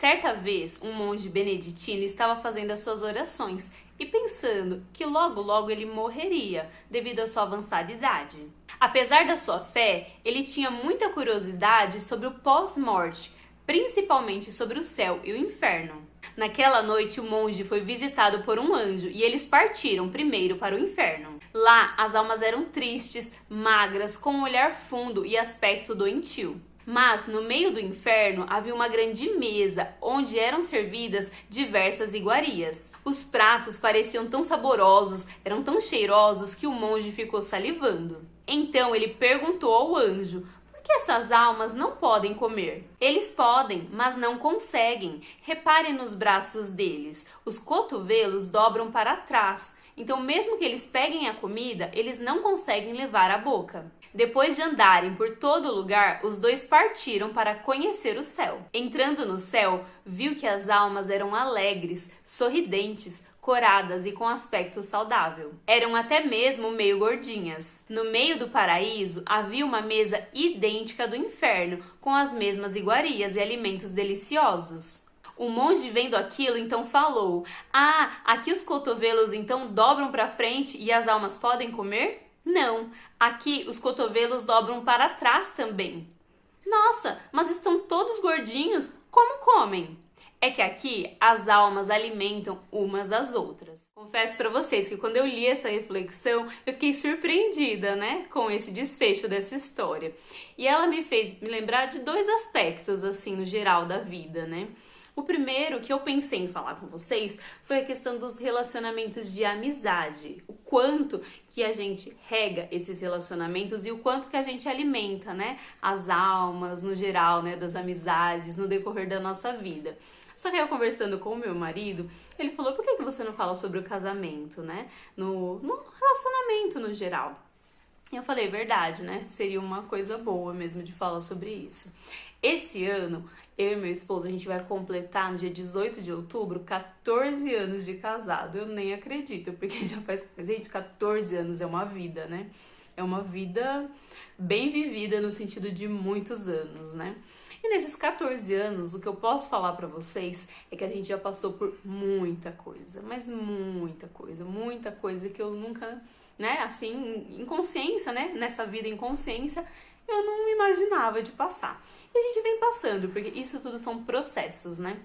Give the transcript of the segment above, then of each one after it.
Certa vez, um monge beneditino estava fazendo as suas orações e pensando que logo logo ele morreria devido à sua avançada idade. Apesar da sua fé, ele tinha muita curiosidade sobre o pós-morte, principalmente sobre o céu e o inferno. Naquela noite, o monge foi visitado por um anjo e eles partiram primeiro para o inferno. Lá, as almas eram tristes, magras, com um olhar fundo e aspecto doentio. Mas no meio do inferno havia uma grande mesa onde eram servidas diversas iguarias. Os pratos pareciam tão saborosos, eram tão cheirosos que o monge ficou salivando. Então ele perguntou ao anjo: por que essas almas não podem comer? Eles podem, mas não conseguem. Reparem nos braços deles. Os cotovelos dobram para trás. Então, mesmo que eles peguem a comida, eles não conseguem levar à boca. Depois de andarem por todo lugar, os dois partiram para conhecer o céu. Entrando no céu, viu que as almas eram alegres, sorridentes, coradas e com aspecto saudável. Eram até mesmo meio gordinhas. No meio do paraíso havia uma mesa idêntica do inferno, com as mesmas iguarias e alimentos deliciosos. O monge, vendo aquilo, então falou: ah, aqui os cotovelos então dobram para frente e as almas podem comer? Não, aqui os cotovelos dobram para trás também. Nossa, mas estão todos gordinhos, como comem? É que aqui as almas alimentam umas às outras. Confesso para vocês que quando eu li essa reflexão, eu fiquei surpreendida, né, com esse desfecho dessa história. E ela me fez me lembrar de dois aspectos, assim, no geral da vida, né? O primeiro que eu pensei em falar com vocês foi a questão dos relacionamentos de amizade. O quanto que a gente rega esses relacionamentos e o quanto que a gente alimenta, né, as almas no geral, né, das amizades no decorrer da nossa vida. Só que eu conversando com o meu marido, ele falou: por que você não fala sobre o casamento, né, no relacionamento no geral? E eu falei: verdade, né, seria uma coisa boa mesmo de falar sobre isso. Esse ano, eu e meu esposo, a gente vai completar no dia 18 de outubro 14 anos de casado. Eu nem acredito, porque já faz, gente, 14 anos é uma vida, né? É uma vida bem vivida no sentido de muitos anos, né? E nesses 14 anos, o que eu posso falar pra vocês é que a gente já passou por muita coisa, mas muita coisa que eu nunca, né, assim, em consciência, né, nessa vida em consciência, eu não imaginava de passar. E a gente vem passando, porque isso tudo são processos, né?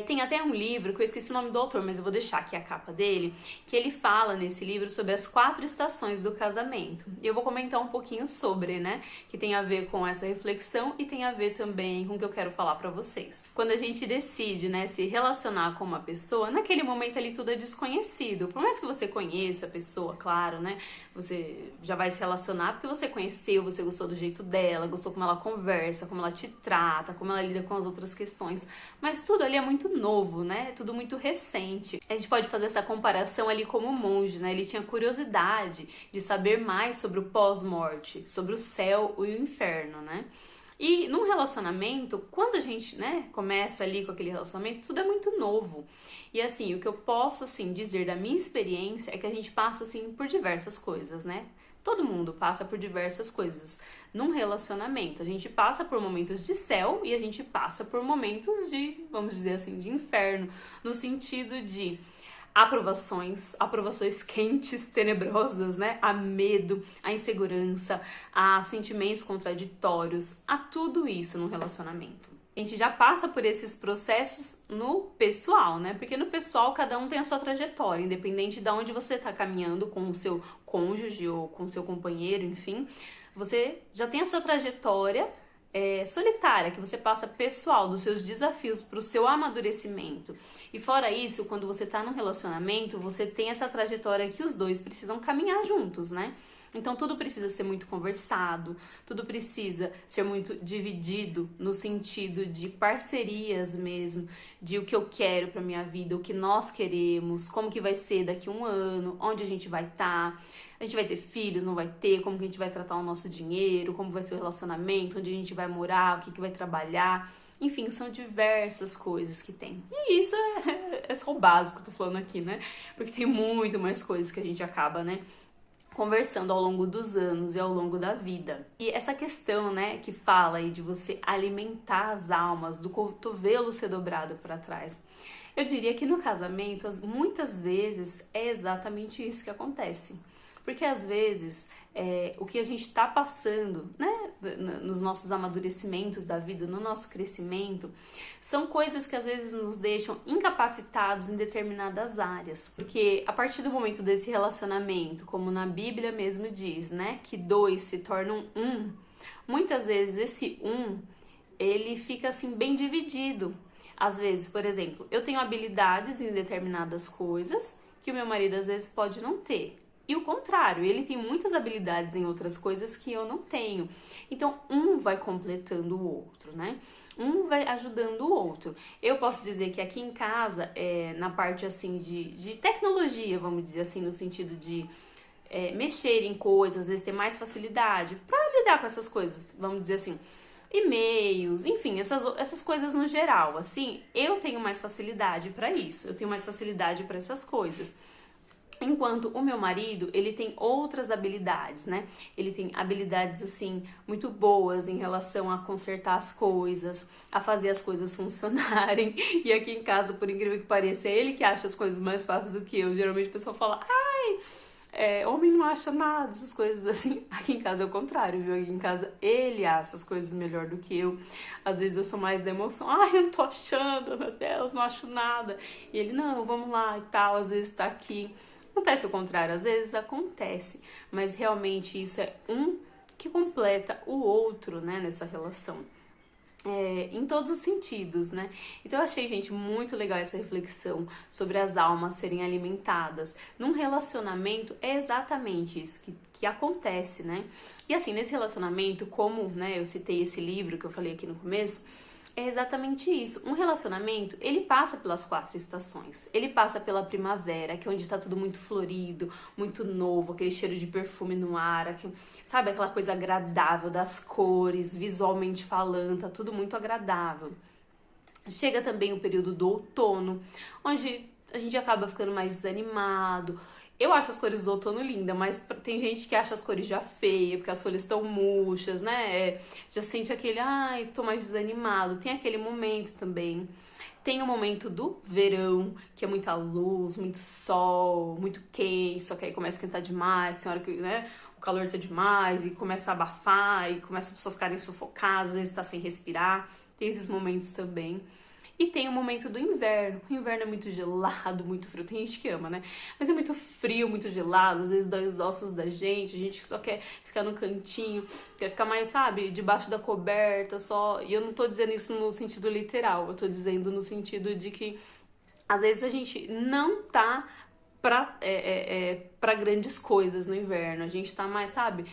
Tem até um livro, que eu esqueci o nome do autor, mas eu vou deixar aqui a capa dele, que ele fala nesse livro sobre as 4 estações do casamento. E eu vou comentar um pouquinho sobre, né, que tem a ver com essa reflexão e tem a ver também com o que eu quero falar pra vocês. Quando a gente decide, né, se relacionar com uma pessoa, naquele momento ali tudo é desconhecido. Por mais que você conheça a pessoa, claro, né, você já vai se relacionar porque você conheceu, você gostou do jeito dela, gostou como ela conversa, como ela te trata, como ela lida com as outras questões. Mas tudo ali é muito novo, né? Tudo muito recente. A gente pode fazer essa comparação ali como o monge, né? Ele tinha curiosidade de saber mais sobre o pós-morte, sobre o céu e o inferno, né? E num relacionamento, quando a gente, né, começa ali com aquele relacionamento, tudo é muito novo. E assim, o que eu posso, assim, dizer da minha experiência é que a gente passa, assim, por diversas coisas, né? Todo mundo passa por diversas coisas num relacionamento. A gente passa por momentos de céu e a gente passa por momentos de, vamos dizer assim, de inferno, no sentido de aprovações quentes, tenebrosas, né? A medo, a insegurança, a sentimentos contraditórios, a tudo isso no relacionamento. A gente já passa por esses processos no pessoal, né? Porque no pessoal cada um tem a sua trajetória, independente de onde você está caminhando com o seu cônjuge ou com o seu companheiro, enfim, você já tem a sua trajetória solitária, que você passa pessoal, dos seus desafios para o seu amadurecimento. E fora isso, quando você está num relacionamento, você tem essa trajetória que os dois precisam caminhar juntos, né? Então tudo precisa ser muito conversado, tudo precisa ser muito dividido no sentido de parcerias mesmo, de o que eu quero para minha vida, o que nós queremos, como que vai ser daqui a um ano, onde a gente vai estar. A gente vai ter filhos, não vai ter, como que a gente vai tratar o nosso dinheiro, como vai ser o relacionamento, onde a gente vai morar, o que vai trabalhar. Enfim, são diversas coisas que tem. E isso é só o básico que eu tô falando aqui, né? Porque tem muito mais coisas que a gente acaba, né, conversando ao longo dos anos e ao longo da vida. E essa questão, né, que fala aí de você alimentar as almas, do cotovelo ser dobrado para trás. Eu diria que no casamento, muitas vezes, é exatamente isso que acontece. Porque às vezes, o que a gente está passando, né, nos nossos amadurecimentos da vida, no nosso crescimento, são coisas que às vezes nos deixam incapacitados em determinadas áreas. Porque a partir do momento desse relacionamento, como na Bíblia mesmo diz, né, que dois se tornam um, muitas vezes esse um, ele fica assim bem dividido. Às vezes, por exemplo, eu tenho habilidades em determinadas coisas que o meu marido às vezes pode não ter. E o contrário, ele tem muitas habilidades em outras coisas que eu não tenho. Então, um vai completando o outro, né? Um vai ajudando o outro. Eu posso dizer que aqui em casa, na parte assim de tecnologia, vamos dizer assim, no sentido de mexer em coisas, às vezes ter mais facilidade para lidar com essas coisas, vamos dizer assim, e-mails, enfim, essas coisas no geral, assim, eu tenho mais facilidade para isso, eu tenho mais facilidade para essas coisas. Enquanto o meu marido, ele tem outras habilidades, né? Ele tem habilidades, assim, muito boas em relação a consertar as coisas, a fazer as coisas funcionarem. E aqui em casa, por incrível que pareça, é ele que acha as coisas mais fáceis do que eu. Geralmente a pessoa fala, homem não acha nada, essas coisas assim. Aqui em casa é o contrário, viu? Aqui em casa ele acha as coisas melhor do que eu. Às vezes eu sou mais da emoção. Eu não tô achando, meu Deus, não acho nada. E ele, não, vamos lá e tal, às vezes tá aqui. Acontece o contrário, às vezes acontece, mas realmente isso é um que completa o outro, né, nessa relação. Em todos os sentidos, né? Então eu achei, gente, muito legal essa reflexão sobre as almas serem alimentadas. Num relacionamento é exatamente isso que acontece, né? E assim, nesse relacionamento, como, né, eu citei esse livro que eu falei aqui no começo, é exatamente isso. Um relacionamento, ele passa pelas 4 estações. Ele passa pela primavera, que é onde está tudo muito florido, muito novo, aquele cheiro de perfume no ar, sabe, aquela coisa agradável das cores, visualmente falando, tá tudo muito agradável. Chega também o período do outono, onde a gente acaba ficando mais desanimado. Eu acho as cores do outono linda, mas tem gente que acha as cores já feias, porque as folhas estão murchas, né? Já sente aquele, tô mais desanimado. Tem aquele momento também. Tem o momento do verão, que é muita luz, muito sol, muito quente, só que aí começa a esquentar demais, tem hora que, né, o calor tá demais e começa a abafar e começa as pessoas ficarem sufocadas, às vezes tá sem respirar. Tem esses momentos também. E tem o momento do inverno. O inverno é muito gelado, muito frio. Tem gente que ama, né? Mas é muito frio, muito gelado. Às vezes dói os ossos da gente. A gente só quer ficar no cantinho. Quer ficar mais, sabe, debaixo da coberta só. E eu não tô dizendo isso no sentido literal. Eu tô dizendo no sentido de que às vezes a gente não tá pra grandes coisas no inverno. A gente tá mais, sabe...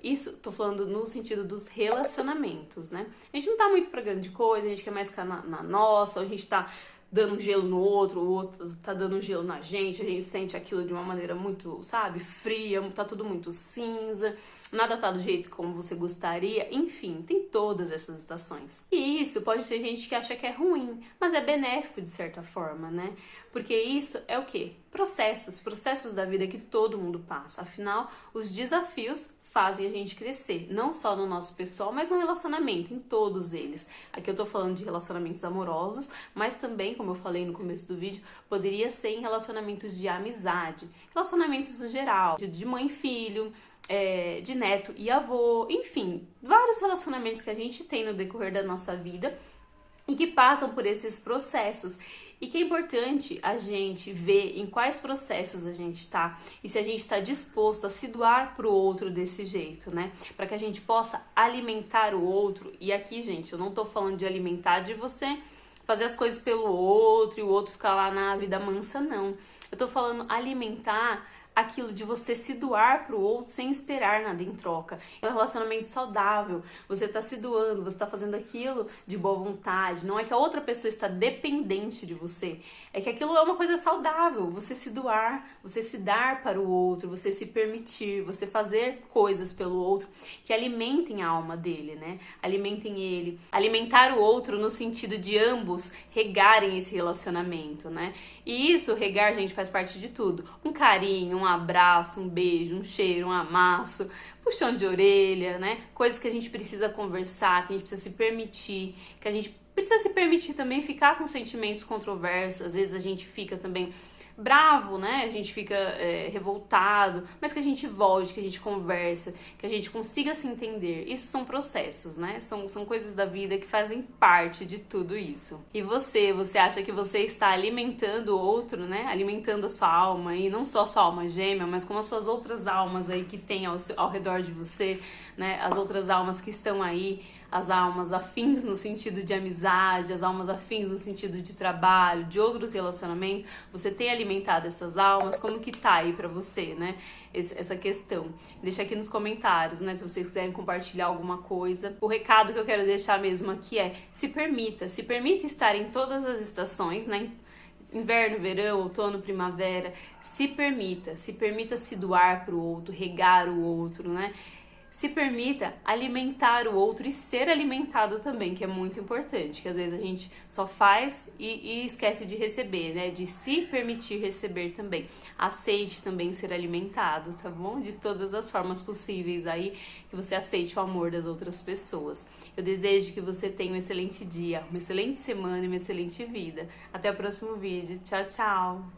Isso, tô falando no sentido dos relacionamentos, né? A gente não tá muito pra grande coisa, a gente quer mais ficar na nossa, a gente tá dando um gelo no outro, o outro tá dando um gelo na gente, a gente sente aquilo de uma maneira muito, sabe, fria, tá tudo muito cinza, nada tá do jeito como você gostaria, enfim, tem todas essas estações. E isso pode ter gente que acha que é ruim, mas é benéfico de certa forma, né? Porque isso é o quê? Processos da vida que todo mundo passa. Afinal, os desafios fazem a gente crescer, não só no nosso pessoal, mas no relacionamento, em todos eles. Aqui eu tô falando de relacionamentos amorosos, mas também, como eu falei no começo do vídeo, poderia ser em relacionamentos de amizade, relacionamentos no geral, de mãe e filho, de neto e avô, enfim, vários relacionamentos que a gente tem no decorrer da nossa vida e que passam por esses processos. E que é importante a gente ver em quais processos a gente tá e se a gente está disposto a se doar pro outro desse jeito, né? Para que a gente possa alimentar o outro. E aqui, gente, eu não tô falando de alimentar de você fazer as coisas pelo outro e o outro ficar lá na vida mansa, não. Eu tô falando alimentar aquilo de você se doar pro outro sem esperar nada em troca. É um relacionamento saudável, você tá se doando, você tá fazendo aquilo de boa vontade, não é que a outra pessoa está dependente de você, é que aquilo é uma coisa saudável, você se doar, você se dar para o outro, você se permitir, você fazer coisas pelo outro que alimentem a alma dele, né? Alimentem ele, alimentar o outro no sentido de ambos regarem esse relacionamento, né? E isso, regar, gente, faz parte de tudo. Um carinho, um abraço, um beijo, um cheiro, um amasso, puxão de orelha, né? Coisas que a gente precisa conversar, que a gente precisa se permitir, que a gente precisa se permitir também ficar com sentimentos controversos. Às vezes a gente fica também bravo, né? A gente fica revoltado, mas que a gente volte, que a gente conversa, que a gente consiga se entender. Isso são processos, né? São coisas da vida que fazem parte de tudo isso. E você acha que você está alimentando o outro, né? Alimentando a sua alma, e não só a sua alma gêmea, mas como as suas outras almas aí que tem ao redor de você, né? As outras almas que estão aí, as almas afins no sentido de amizade, as almas afins no sentido de trabalho, de outros relacionamentos. Você tem alimentado essas almas? Como que tá aí pra você, né? Essa questão. Deixa aqui nos comentários, né? Se vocês quiserem compartilhar alguma coisa. O recado que eu quero deixar mesmo aqui é: se permita estar em todas as estações, né? Inverno, verão, outono, primavera. Se permita se doar pro outro, regar o outro, né? Se permita alimentar o outro e ser alimentado também, que é muito importante, que às vezes a gente só faz e esquece de receber, né? De se permitir receber também. Aceite também ser alimentado, tá bom? De todas as formas possíveis aí, que você aceite o amor das outras pessoas. Eu desejo que você tenha um excelente dia, uma excelente semana e uma excelente vida. Até o próximo vídeo. Tchau, tchau!